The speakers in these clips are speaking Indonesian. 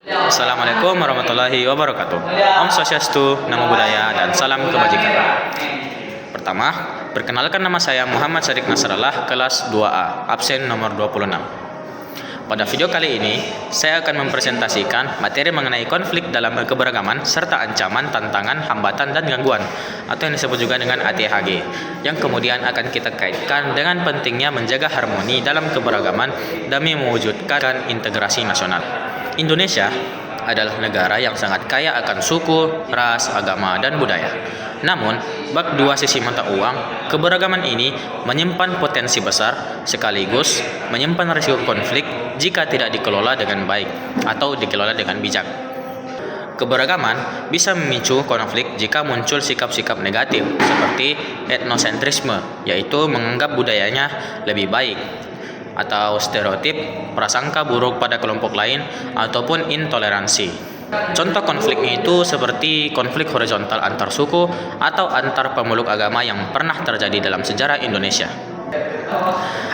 Assalamualaikum warahmatullahi wabarakatuh. Om Swastiastu, Namo Buddhaya, dan salam kebajikan. Pertama, perkenalkan nama saya Muhammad Sadiq Nasrallah, kelas 2A, absen nomor 26. Pada video kali ini, saya akan mempresentasikan materi mengenai konflik dalam keberagaman serta ancaman, tantangan, hambatan, dan gangguan, atau yang disebut juga dengan ATHG, yang kemudian akan kita kaitkan dengan pentingnya menjaga harmoni dalam keberagaman demi mewujudkan integrasi nasional. Indonesia adalah negara yang sangat kaya akan suku, ras, agama, dan budaya. Namun, bak dua sisi mata uang, keberagaman ini menyimpan potensi besar sekaligus menyimpan risiko konflik jika tidak dikelola dengan baik atau dikelola dengan bijak. Keberagaman bisa memicu konflik jika muncul sikap-sikap negatif seperti etnosentrisme, yaitu menganggap budayanya lebih baik, atau stereotip, prasangka buruk pada kelompok lain, ataupun intoleransi. Contoh konfliknya itu seperti konflik horizontal antar suku atau antar pemeluk agama yang pernah terjadi dalam sejarah Indonesia.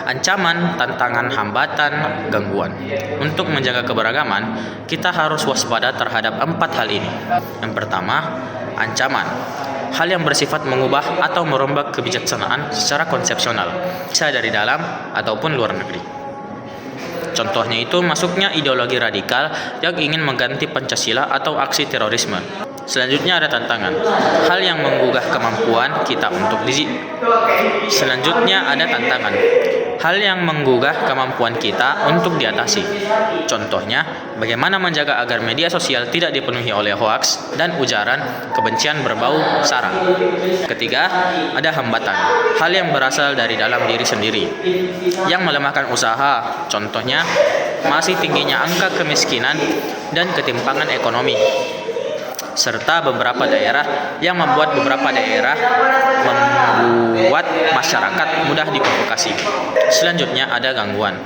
Ancaman, tantangan, hambatan, gangguan. Untuk menjaga keberagaman, kita harus waspada terhadap 4 hal ini. Yang pertama, ancaman. Hal yang bersifat mengubah atau merombak kebijaksanaan secara konsepsional, bisa dari dalam ataupun luar negeri. Contohnya itu masuknya ideologi radikal yang ingin mengganti Pancasila atau aksi terorisme. Selanjutnya ada tantangan, hal yang menggugah kemampuan kita untuk diatasi. Contohnya, bagaimana menjaga agar media sosial tidak dipenuhi oleh hoaks dan ujaran kebencian berbau sara. Ketiga, ada hambatan, hal yang berasal dari dalam diri sendiri, yang melemahkan usaha. Contohnya, masih tingginya angka kemiskinan dan ketimpangan ekonomi, serta beberapa daerah yang membuat masyarakat mudah diprovokasi. Selanjutnya ada gangguan,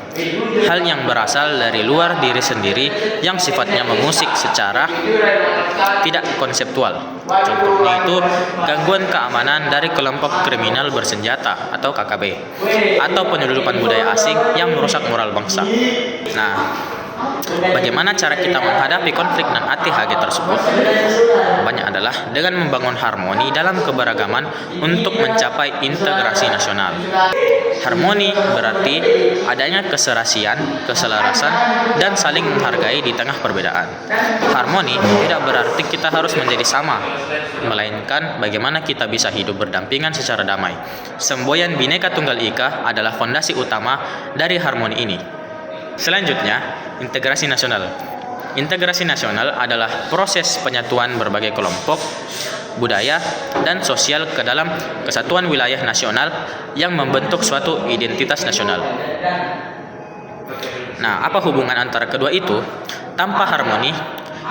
hal yang berasal dari luar diri sendiri yang sifatnya mengusik secara tidak konseptual. Contohnya itu gangguan keamanan dari kelompok kriminal bersenjata atau KKB, atau penyeludupan budaya asing yang merusak moral bangsa. Nah, bagaimana cara kita menghadapi konflik dan ATHG tersebut? Banyak adalah dengan membangun harmoni dalam keberagaman untuk mencapai integrasi nasional. Harmoni berarti adanya keserasian, keselarasan, dan saling menghargai di tengah perbedaan. Harmoni tidak berarti kita harus menjadi sama, melainkan bagaimana kita bisa hidup berdampingan secara damai. Semboyan Bhinneka Tunggal Ika adalah fondasi utama dari harmoni ini. Selanjutnya, integrasi nasional. Integrasi nasional adalah proses penyatuan berbagai kelompok, budaya, dan sosial ke dalam kesatuan wilayah nasional yang membentuk suatu identitas nasional. Nah, apa hubungan antara kedua itu? Tanpa harmoni,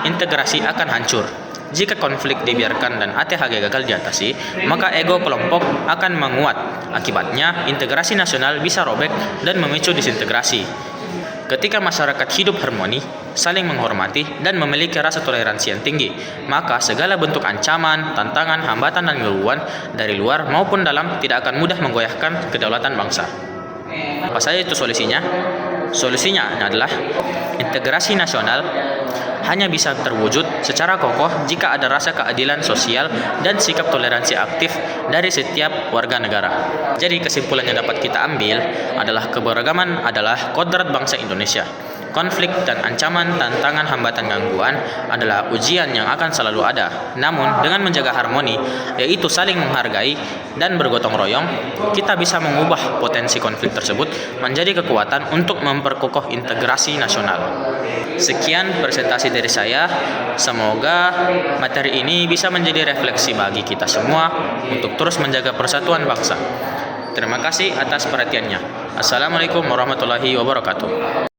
integrasi akan hancur. Jika konflik dibiarkan dan ATHG gagal diatasi, maka ego kelompok akan menguat. Akibatnya, integrasi nasional bisa robek dan memicu disintegrasi. Ketika masyarakat hidup harmoni, saling menghormati, dan memiliki rasa toleransi yang tinggi, maka segala bentuk ancaman, tantangan, hambatan, dan gangguan dari luar maupun dalam tidak akan mudah menggoyahkan kedaulatan bangsa. Apa saja itu solusinya? Solusinya adalah integrasi nasional hanya bisa terwujud secara kokoh jika ada rasa keadilan sosial dan sikap toleransi aktif dari setiap warga negara. Jadi kesimpulan yang dapat kita ambil adalah keberagaman adalah kodrat bangsa Indonesia. Konflik dan ancaman, tantangan, hambatan, gangguan adalah ujian yang akan selalu ada. Namun, dengan menjaga harmoni, yaitu saling menghargai dan bergotong royong, kita bisa mengubah potensi konflik tersebut menjadi kekuatan untuk memperkokoh integrasi nasional. Sekian presentasi dari saya. Semoga materi ini bisa menjadi refleksi bagi kita semua untuk terus menjaga persatuan bangsa. Terima kasih atas perhatiannya. Assalamualaikum warahmatullahi wabarakatuh.